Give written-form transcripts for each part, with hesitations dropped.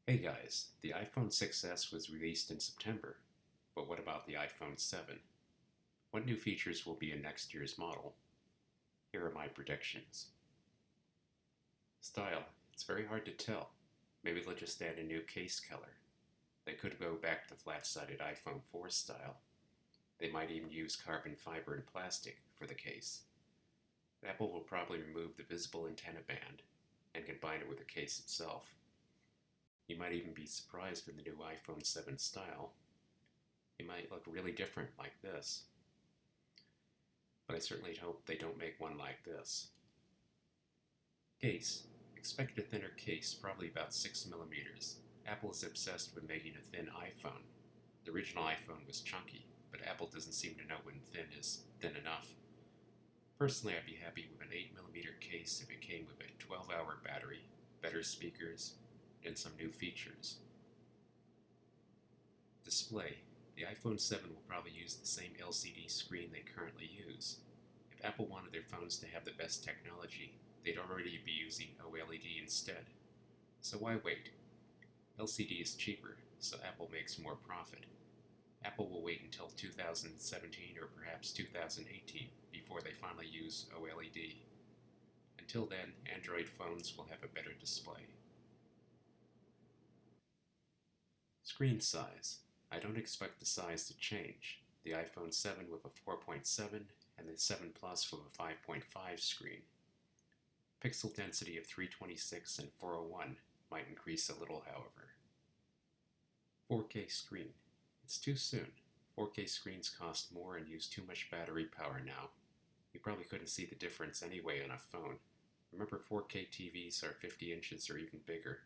Hey guys, the iPhone 6s was released in September, but what about the iPhone 7? What new features will be in next year's model? Here are my predictions. Style, it's very hard to tell. Maybe they'll just add a new case color. They could go back to flat-sided iPhone 4 style. They might even use carbon fiber and plastic for the case. Apple will probably remove the visible antenna band and combine it with the case itself. You might even be surprised with the new iPhone 7 style. It might look really different like this. But I certainly hope they don't make one like this. Case. Expect a thinner case, probably about 6mm. Apple is obsessed with making a thin iPhone. The original iPhone was chunky, but Apple doesn't seem to know when thin is thin enough. Personally, I'd be happy with an 8mm case if it came with a 12-hour battery, better speakers, and some new features. Display. The iPhone 7 will probably use the same LCD screen they currently use. If Apple wanted their phones to have the best technology, they'd already be using OLED instead. So why wait? LCD is cheaper, so Apple makes more profit. Apple will wait until 2017 or perhaps 2018 before they finally use OLED. Until then, Android phones will have a better display. Screen size. I don't expect the size to change. The iPhone 7 with a 4.7 and the 7 Plus with a 5.5 screen. Pixel density of 326 and 401 might increase a little, however. 4K screen. It's too soon. 4K screens cost more and use too much battery power now. You probably couldn't see the difference anyway on a phone. Remember, 4K TVs are 50 inches or even bigger.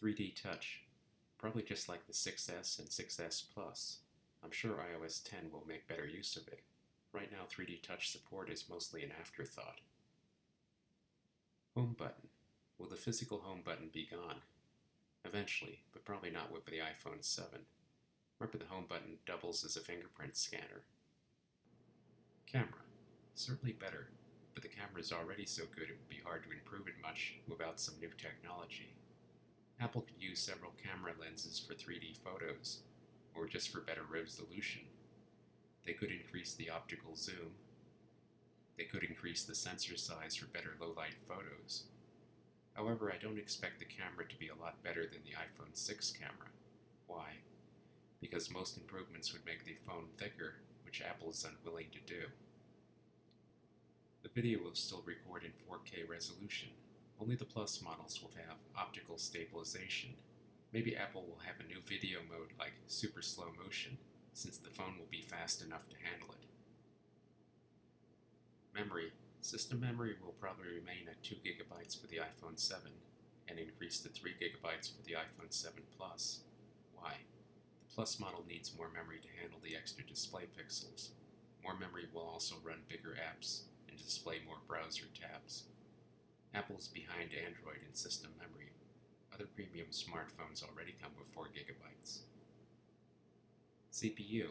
3D Touch. Probably just like the 6S and 6S Plus. I'm sure iOS 10 will make better use of it. Right now 3D Touch support is mostly an afterthought. Home button. Will the physical home button be gone? Eventually, but probably not with the iPhone 7. Remember, the home button doubles as a fingerprint scanner. Camera. Certainly better, but the camera is already so good it would be hard to improve it much without some new technology. Apple could use several camera lenses for 3D photos, or just for better resolution. They could increase the optical zoom. They could increase the sensor size for better low-light photos. However, I don't expect the camera to be a lot better than the iPhone 6 camera. Why? Because most improvements would make the phone thicker, which Apple is unwilling to do. The video will still record in 4K resolution. Only the Plus models will have optical stabilization. Maybe Apple will have a new video mode like super slow motion, since the phone will be fast enough to handle it. Memory. System memory will probably remain at 2GB for the iPhone 7 and increase to 3GB for the iPhone 7 Plus. Why? The Plus model needs more memory to handle the extra display pixels. More memory will also run bigger apps and display more browser tabs. Apple is behind Android in system memory. Other premium smartphones already come with 4GB. CPU.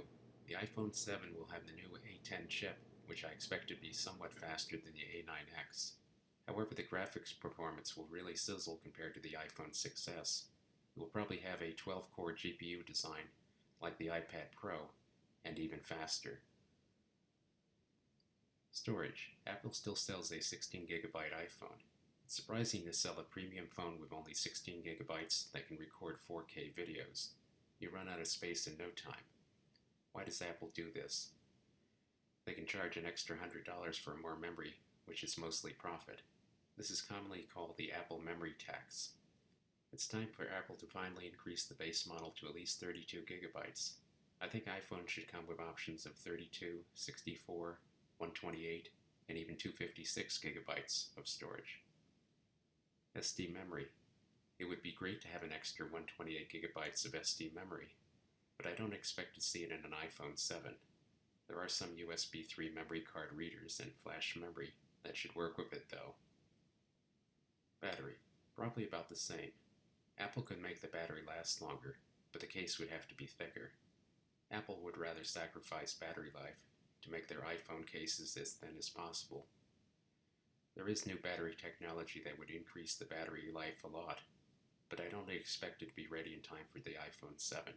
The iPhone 7 will have the new A10 chip, which I expect to be somewhat faster than the A9X. However, the graphics performance will really sizzle compared to the iPhone 6s. It will probably have a 12-core GPU design like the iPad Pro, and even faster. Storage. Apple still sells a 16GB iPhone. It's surprising to sell a premium phone with only 16GB that can record 4K videos. You run out of space in no time. Why does Apple do this? They can charge an extra $100 for more memory, which is mostly profit. This is commonly called the Apple memory tax. It's time for Apple to finally increase the base model to at least 32GB. I think iPhone should come with options of 32, 64, 128, and even 256GB of storage. SD memory. It would be great to have an extra 128GB of SD memory, but I don't expect to see it in an iPhone 7. There are some USB 3 memory card readers and flash memory that should work with it though. Battery. Probably about the same. Apple could make the battery last longer, but the case would have to be thicker. Apple would rather sacrifice battery life to make their iPhone cases as thin as possible. There is new battery technology that would increase the battery life a lot. but I don't expect it to be ready in time for the iPhone 7.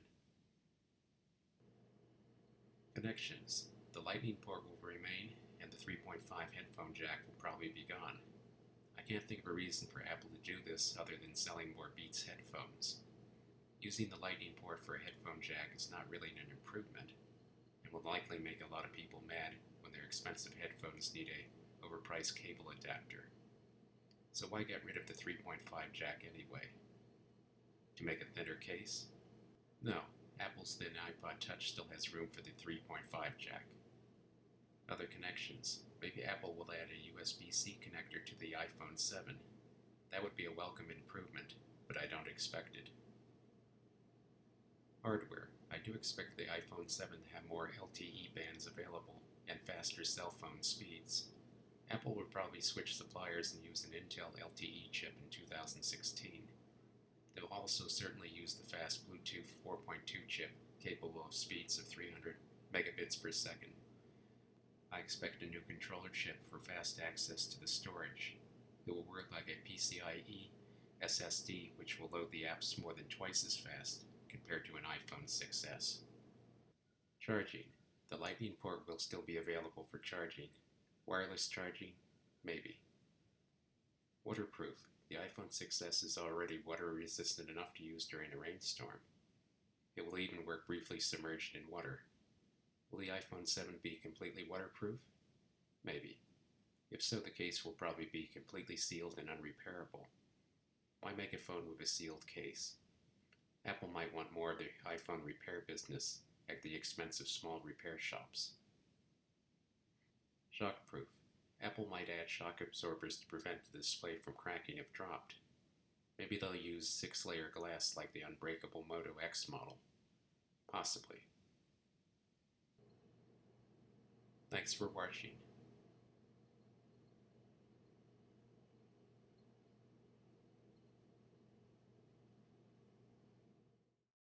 Connections. The Lightning port will remain, and the 3.5 headphone jack will probably be gone. I can't think of a reason for Apple to do this other than selling more Beats headphones. Using the Lightning port for a headphone jack is not really an improvement, and will likely make a lot of people mad when their expensive headphones need a overpriced cable adapter. So why get rid of the 3.5 jack anyway? To make a thinner case? No, Apple's thin iPod Touch still has room for the 3.5 jack. Other connections. Maybe Apple will add a USB-C connector to the iPhone 7. That would be a welcome improvement, but I don't expect it. Hardware. I do expect the iPhone 7 to have more LTE bands available and faster cell phone speeds. Apple would probably switch suppliers and use an Intel LTE chip in 2016. They'll also certainly use the fast Bluetooth 4.2 chip capable of speeds of 300 megabits per second. I expect a new controller chip for fast access to the storage. It will work like a PCIe SSD, which will load the apps more than twice as fast compared to an iPhone 6s. Charging. The Lightning port will still be available for charging. Wireless charging? Maybe. Waterproof. The iPhone 6s is already water resistant enough to use during a rainstorm. It will even work briefly submerged in water. Will the iPhone 7 be completely waterproof? Maybe. If so, the case will probably be completely sealed and unrepairable. Why make a phone with a sealed case? Apple might want more of the iPhone repair business at the expense of small repair shops. Shockproof. Apple might add shock absorbers to prevent the display from cracking if dropped. Maybe they'll use 6-layer glass like the unbreakable Moto X model. Possibly. Thanks for watching.